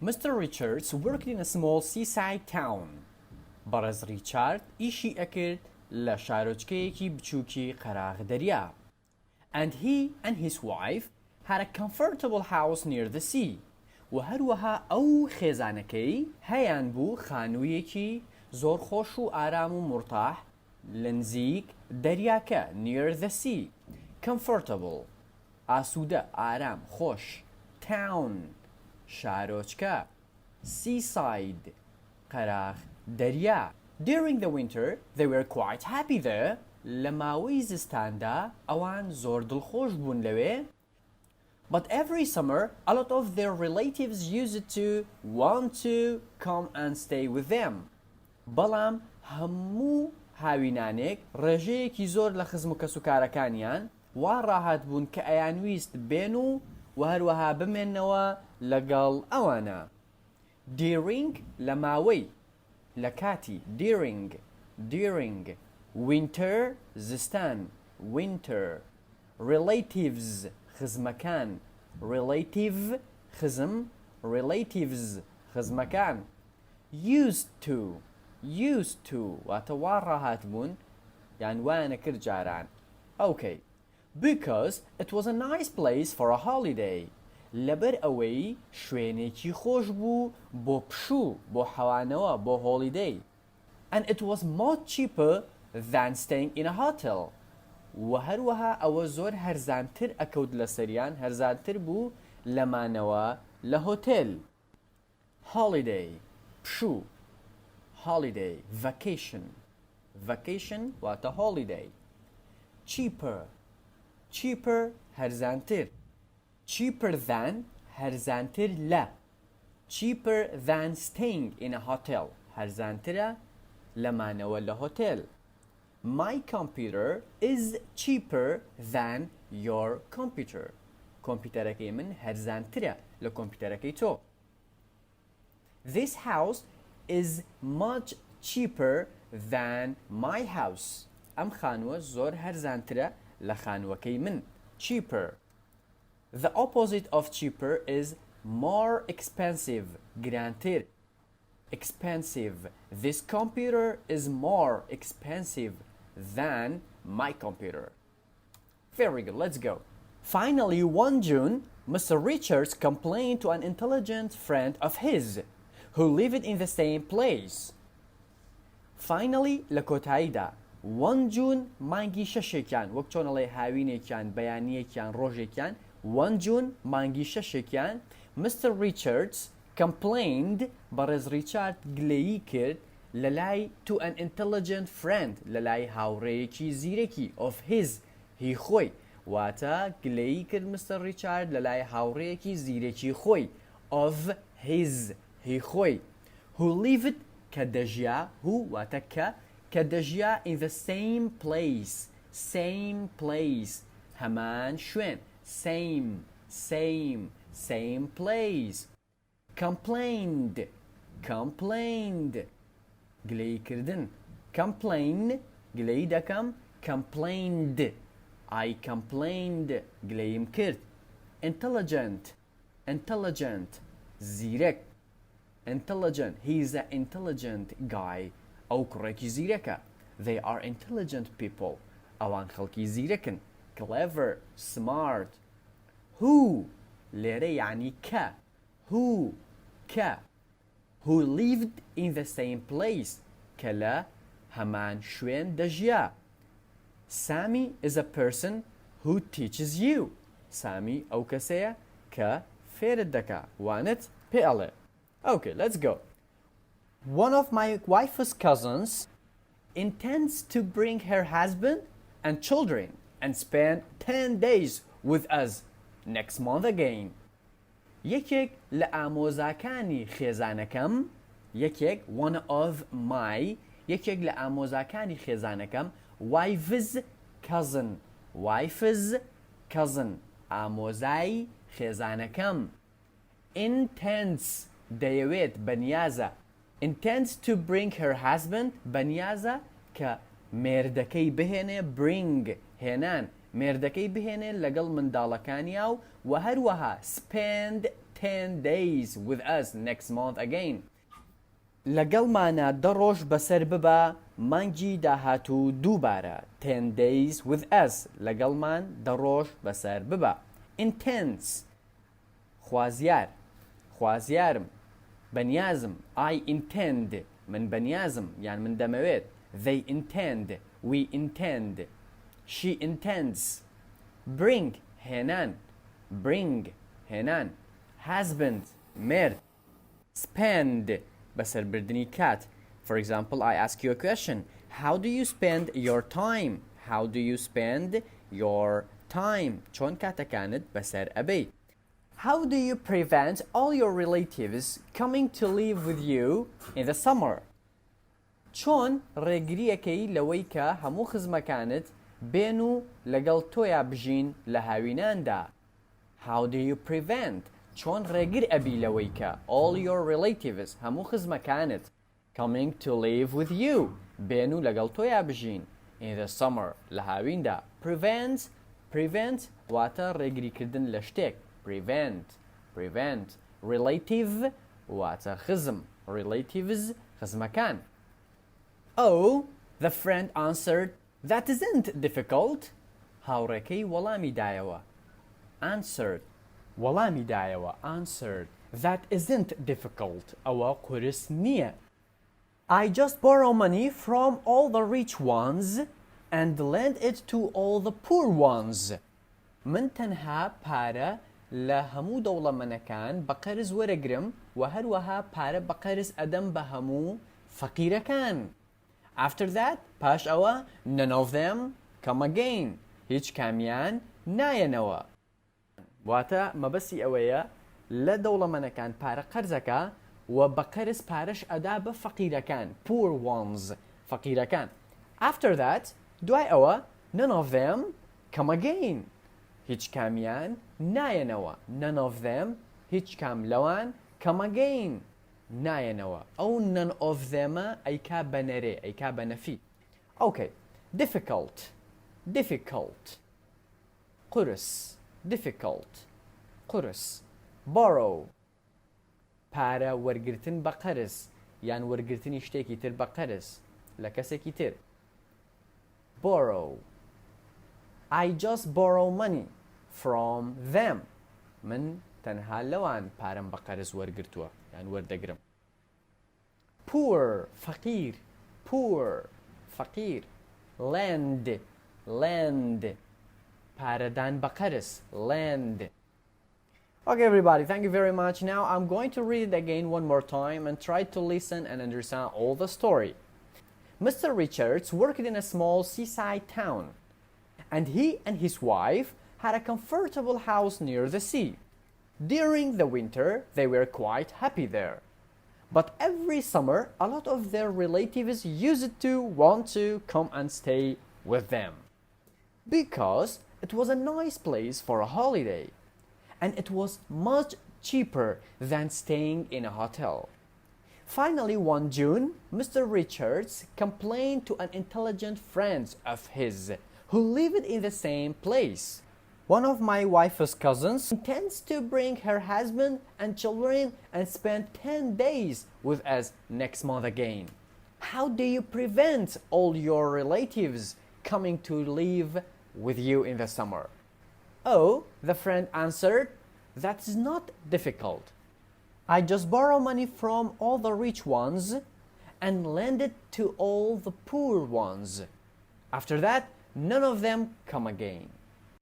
Mr. Richards worked in a small seaside town. بەڕێز ریچارد ئیشی ئەکرد لە شارۆچکەیەکی بچووکی قەراغ دەریا. And he and his wife had a comfortable house near the sea. و هەروەها ئەو خێزانەکەی هەیان بوو خانوویەکی زۆر خۆش و ئارام و مرتاح لە نزیک دەریاکە near the sea. Comfortable ئاسوودە ئارام خۆش. Town شارۆچکە. Seaside قەراغ دەریا. During the winter they were quite happy there. لە ماوەی زستاندا ئەوان زۆر دڵخۆش بوون لەوێ. But every summer a lot of their relatives used to want to come and stay with them. بەڵام هەموو هاوینانێک ڕێژەیەکی زۆر لە خزم و کەسوکارەکانیان وا ڕاهات بوون کە ئەیانویست بێن و هەروەها بمێننەوە لەگەڵ ئەوانە. During لە ماوەی لە کاتی during winter زستان winter relatives خزمەکان relative خزم relatives خزمەکان used to واتە وا ڕاهات بوون یان وایانە کرد جاران. Okay, because it was a nice place for a holiday. لەبەر ئەوەی شوێنێکی خۆش بوو بۆ پشوو بۆ حەوانەوە بۆ holiday. And it was much cheaper than staying in a hotel. و هەروەها ئەوە زۆر هەرزانتر ئەکەوت لە سەریان هەرزانتر بوو لەمانەوە لە هۆتێل. Holiday پشوو holiday vacation واتە holiday. cheaper هەرزانتر. cheaper than هەرزانتر لە. cheaper than staying in a hotel هەرزانترە لەمانەوە لە هۆتێل. My computer is cheaper than your computer. کۆمپیوتەرەکەی من هەرزانترە لە کۆمپیوتەرەکەی تۆ. This house is much cheaper than my house. ئەم خانووە زۆر هەرزانترە لە خانووەکەی من. cheaper. The opposite of cheaper is more expensive. گرانتر. expensive. This computer is more expensive than my computer. Very good, let's go. Finally, one June, Mr. Richards complained to an intelligent friend of his who lived in the same place. Finally, لە کۆتاییدا one June مانگی شەشێکیان وەک چۆن ئەڵێ هاوینێکیان بەیانیەکیان ڕۆژێکیان one June مانگی شەشێکیان Mr. Richards complained بەڕێز ریچارد گلەیی کرد لەلای to an intelligent friend لەلای هاوڕێیەکی زیرەکی of his هی خۆی واتە گلەیی کرد Mr. Richard لەلای هاوڕێیەکی زیرەکی خۆی of his هی خۆی who lived کە دەژیا who واتە کە دەژیا in the same place هەمان شوێن same place. complained گلەی کردن. complain گلەی دەکەم complained I complained گلەیم کرد. intelligent زیرەک. intelligent he is an intelligent guy ئەو کوڕێکی زیرەکە. they are intelligent people ئەوان خەڵکی زیرەکن. clever smart. who لێرە یعنی کە who lived in the same place کە لە هەمان شوێن دەژیا. Sammy is a person who teaches you. Sammy ئەو کەسەیە کە فێرت دەکا وانت پێ ئەڵێ. Okay, let's go. One of my wife's cousins intends to bring her husband and children and spend 10 days with us next month again. یەکێک لە ئامۆزاکانی خێزانەکەم one of my یەکێک لە ئامۆزاکانی خێزانەکەم wife's cousin ئامۆزای خێزانەکەم intends دەیەوێت بەنیازە intends to bring her husband بەنیازە کە مێردەکەی بهێنێ bring هێنان مێردەکەی بهێنێ لەگەڵ منداڵەکانیا و هەروەها spend 10 days with us next month again. لەگەڵمانە دەڕۆژ بەسەر ببە مانگی داهاتوو دووبارە. 10 days with us. لەگەڵمان دەڕۆژ بەسەر ببە. Intense. خوازیار. خوازیارم. بەنیازم. I intend. من بەنیازم یان من دەمەوێت. They intend. We intend. She intends. Bring. هێنان. Bring. هێنان. Husband. مرد. Spend. بەسەربردنی کات. For example, I ask you a question. How do you spend your time? How do you spend your time? چۆن کاتەکانت بەسەر ئەبەیت؟ How do you prevent all your relatives coming to live with you in the summer? چۆن ڕێگریەکەی لەوەی کە هەموو خزمەکانت بێن و لەگەڵ تۆیا بژین لە هاویناندا؟ How do you prevent چۆن ڕێگر ئەبی لەوەی کە all your relatives هەموو خزمەکانت coming to live with you بێن و لەگەڵ تۆیا بژین in the summer لە هاویندا. Prevent واتە ڕێگریکردن لە شتێک. Prevent. Relative واتە خزم. Relatives خزمەکان. Oh, the friend answered, that isn't difficult. هاوڕێکەی وەڵامی دایەوە. Answered. وەڵامی دایەوە. Answered. That isn't difficult. ئەوە قورس نییە. I just borrow money from all the rich ones and lend it to all the poor ones. من تەنها پارە لە هەموو دەوڵەمەندەکان بە قەرز وەرەگرم و هەروەها پارە بە قەرز ئەدەم بە هەموو فەقیرەکان. After that, پاش ئەوە none of them come again. هیچ کامیان نایەنەوە. واتە مەبەستی ئەوەیە لە دەوڵەمەندەکان پارە قەرزەکە و بە قەرز پارەش ئەدا بە فەقیرەکان. Poor ones. فەقیرەکان. After that, دوای ئەوە none of them come again. هیچ کامیان نایەنەوە. None of them هیچ کام لەوان come again. نایەنەوە. ئەو none of them ئەیکا بە نەرێ ئەیکا بە نەفی. Okay. Difficult. قورس. Difficult. قورس. Borrow. پارە وەرگرتن بە قەرز یان وەرگرتنی شتێکی تر بە قەرز لە کەسێکی تر. Borrow. I just borrow money from them. من تەنها لەوان پارەم بە قەرز وەرگرتووە یان وەردەگرم. Poor. فەقیر. Poor. فەقیر. Lend. پارەدان بە قەرز. Lend. Okay, everybody, thank you very much. Now I'm going to read it again one more time and try to listen and understand all the story. Mr. Richards worked in a small seaside town, and he and his wife had a comfortable house near the sea. During the winter, they were quite happy there. But every summer, a lot of their relatives used to want to come and stay with them, because it was a nice place for a holiday. And it was much cheaper than staying in a hotel. Finally, one June, Mr. Richards complained to an intelligent friend of his who lived in the same place. One of my wife's cousins intends to bring her husband and children and spend 10 days with us next month again. How do you prevent all your relatives coming to live with you in the summer? Oh, the friend answered, that is not difficult. I just borrow money from all the rich ones and lend it to all the poor ones. After that, none of them come again.